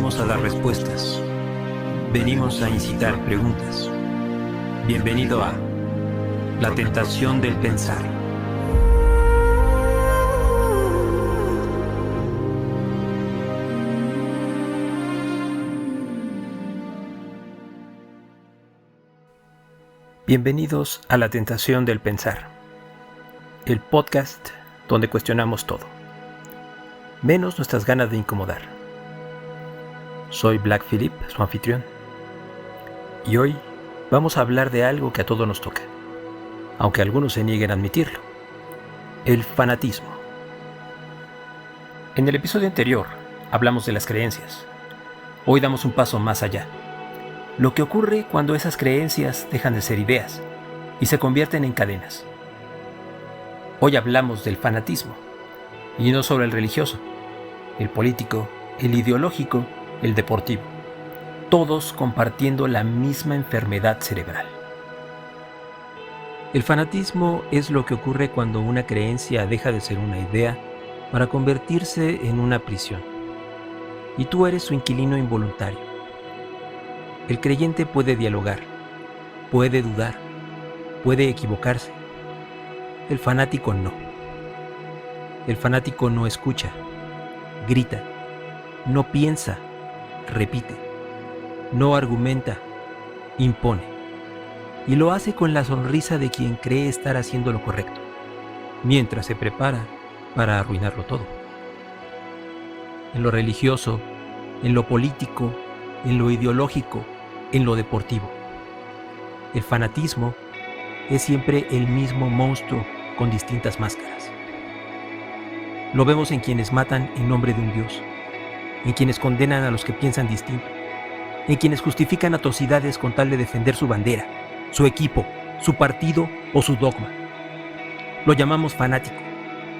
venimos a dar respuestas. Venimos a incitar preguntas. Bienvenido a La Tentación del Pensar. Bienvenidos a La Tentación del Pensar, el podcast donde cuestionamos todo, menos nuestras ganas de incomodar. Soy Black Phillip, su anfitrión, y hoy vamos a hablar de algo que a todos nos toca, aunque algunos se nieguen a admitirlo: el fanatismo. En el episodio anterior hablamos de las creencias. Hoy damos un paso más allá. Lo que ocurre cuando esas creencias dejan de ser ideas y se convierten en cadenas. Hoy hablamos del fanatismo, y no solo el religioso, el político, el ideológico, el deportivo, todos compartiendo la misma enfermedad cerebral. El fanatismo es lo que ocurre cuando una creencia deja de ser una idea para convertirse en una prisión, y tú eres su inquilino involuntario. El creyente puede dialogar, puede dudar, puede equivocarse. El fanático no. El fanático no escucha, grita, no piensa, repite, no argumenta, impone. Y lo hace con la sonrisa de quien cree estar haciendo lo correcto, mientras se prepara para arruinarlo todo. En lo religioso, en lo político, en lo ideológico, en lo deportivo. El fanatismo es siempre el mismo monstruo con distintas máscaras. Lo vemos en quienes matan en nombre de un Dios, en quienes condenan a los que piensan distinto, en quienes justifican atrocidades con tal de defender su bandera, su equipo, su partido o su dogma. Lo llamamos fanático,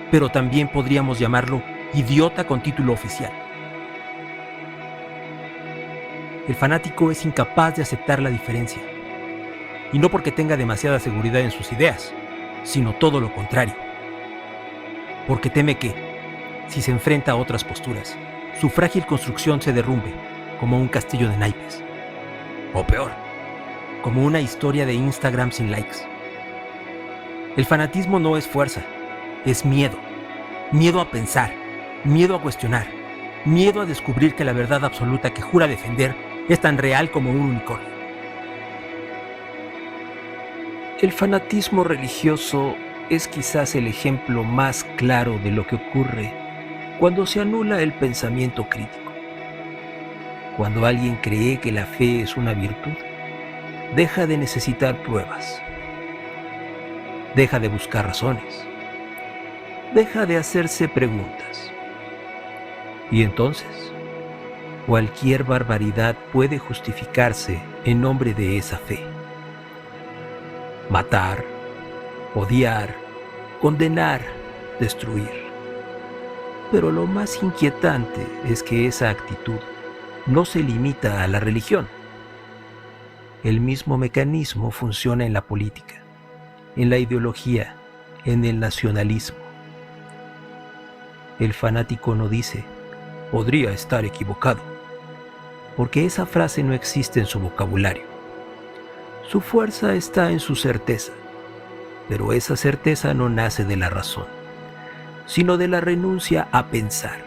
pero también podríamos llamarlo idiota con título oficial. El fanático es incapaz de aceptar la diferencia, y no porque tenga demasiada seguridad en sus ideas, sino todo lo contrario, porque teme que, si se enfrenta a otras posturas, su frágil construcción se derrumbe como un castillo de naipes, o peor, como una historia de Instagram sin likes. El fanatismo no es fuerza, es miedo, miedo a pensar, miedo a cuestionar, miedo a descubrir que la verdad absoluta que jura defender es tan real como un unicornio. El fanatismo religioso es quizás el ejemplo más claro de lo que ocurre cuando se anula el pensamiento crítico. Cuando alguien cree que la fe es una virtud, deja de necesitar pruebas, deja de buscar razones, deja de hacerse preguntas. Y entonces, cualquier barbaridad puede justificarse en nombre de esa fe. Matar, odiar, condenar, destruir. Pero lo más inquietante es que esa actitud no se limita a la religión. El mismo mecanismo funciona en la política, en la ideología, en el nacionalismo. El fanático no dice: podría estar equivocado, porque esa frase no existe en su vocabulario. Su fuerza está en su certeza, pero esa certeza no nace de la razón, sino de la renuncia a pensar.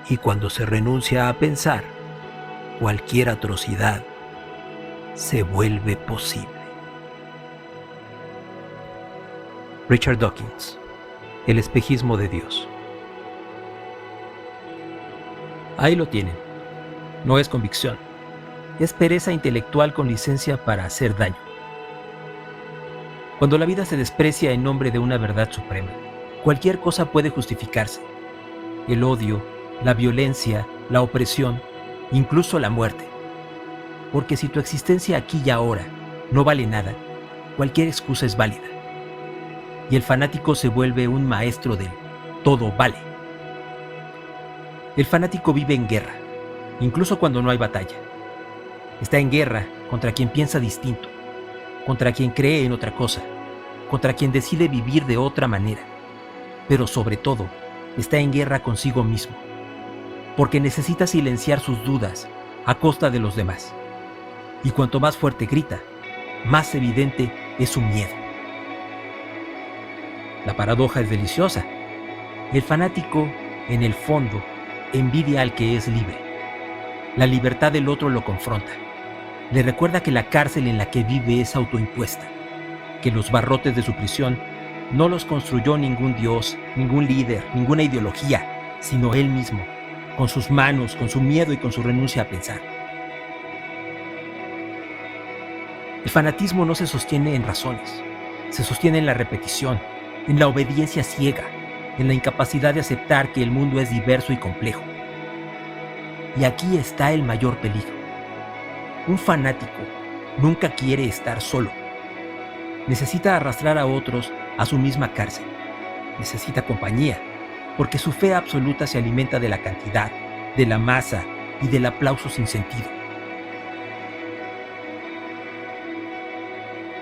Y cuando se renuncia a pensar, cualquier atrocidad se vuelve posible. Richard Dawkins, El espejismo de Dios. Ahí lo tienen. No es convicción. Es pereza intelectual con licencia para hacer daño. Cuando la vida se desprecia en nombre de una verdad suprema, cualquier cosa puede justificarse. El odio, la violencia, la opresión, incluso la muerte. Porque si tu existencia aquí y ahora no vale nada, cualquier excusa es válida. Y el fanático se vuelve un maestro del todo vale. El fanático vive en guerra, incluso cuando no hay batalla. Está en guerra contra quien piensa distinto, contra quien cree en otra cosa, contra quien decide vivir de otra manera. Pero sobre todo, está en guerra consigo mismo. porque necesita silenciar sus dudas a costa de los demás. Y cuanto más fuerte grita, más evidente es su miedo. La paradoja es deliciosa. El fanático, en el fondo, envidia al que es libre. La libertad del otro lo confronta. Le recuerda que la cárcel en la que vive es autoimpuesta, que los barrotes de su prisión no los construyó ningún dios, ningún líder, ninguna ideología, sino él mismo, con sus manos, con su miedo y con su renuncia a pensar. El fanatismo no se sostiene en razones, se sostiene en la repetición, en la obediencia ciega, en la incapacidad de aceptar que el mundo es diverso y complejo. Y aquí está el mayor peligro. Un fanático nunca quiere estar solo. Necesita arrastrar a otros a su misma cárcel. Necesita compañía, porque su fe absoluta se alimenta de la cantidad, de la masa y del aplauso sin sentido.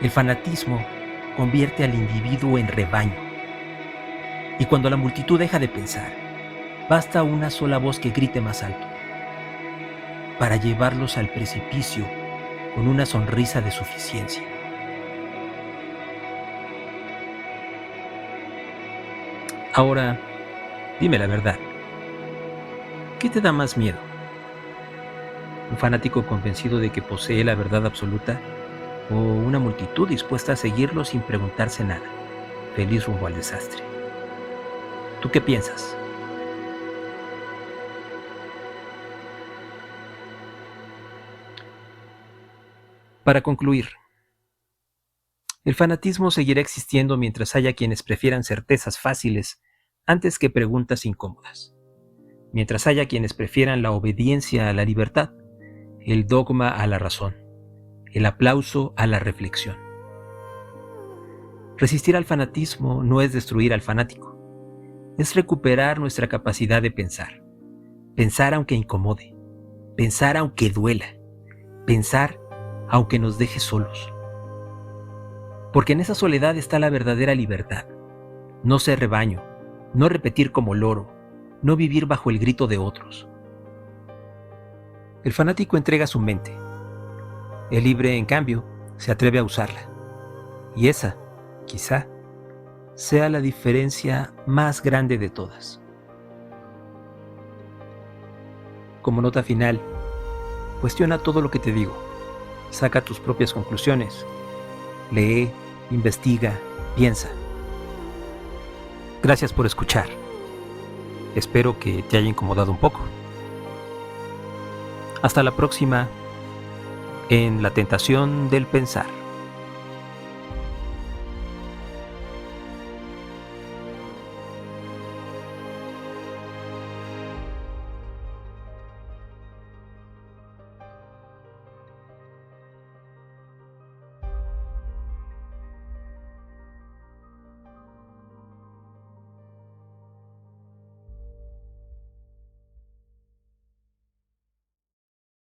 El fanatismo convierte al individuo en rebaño. Y cuando la multitud deja de pensar, basta una sola voz que grite más alto, para llevarlos al precipicio con una sonrisa de suficiencia. Ahora, dime la verdad. ¿Qué te da más miedo? ¿Un fanático convencido de que posee la verdad absoluta? ¿O una multitud dispuesta a seguirlo sin preguntarse nada, feliz rumbo al desastre? ¿Tú qué piensas? Para concluir, el fanatismo seguirá existiendo mientras haya quienes prefieran certezas fáciles antes que preguntas incómodas. Mientras haya quienes prefieran la obediencia a la libertad, el dogma a la razón, el aplauso a la reflexión. Resistir al fanatismo no es destruir al fanático, es recuperar nuestra capacidad de pensar. Pensar aunque incomode, pensar aunque duela, pensar aunque nos deje solos. Porque en esa soledad está la verdadera libertad. No ser rebaño, no repetir como loro, no vivir bajo el grito de otros. El fanático entrega su mente. El libre, en cambio, se atreve a usarla. Y esa, quizá, sea la diferencia más grande de todas. Como nota final, cuestiona todo lo que te digo. Saca tus propias conclusiones. Lee, investiga, piensa. Gracias por escuchar. Espero que te haya incomodado un poco. Hasta la próxima en La Tentación del Pensar.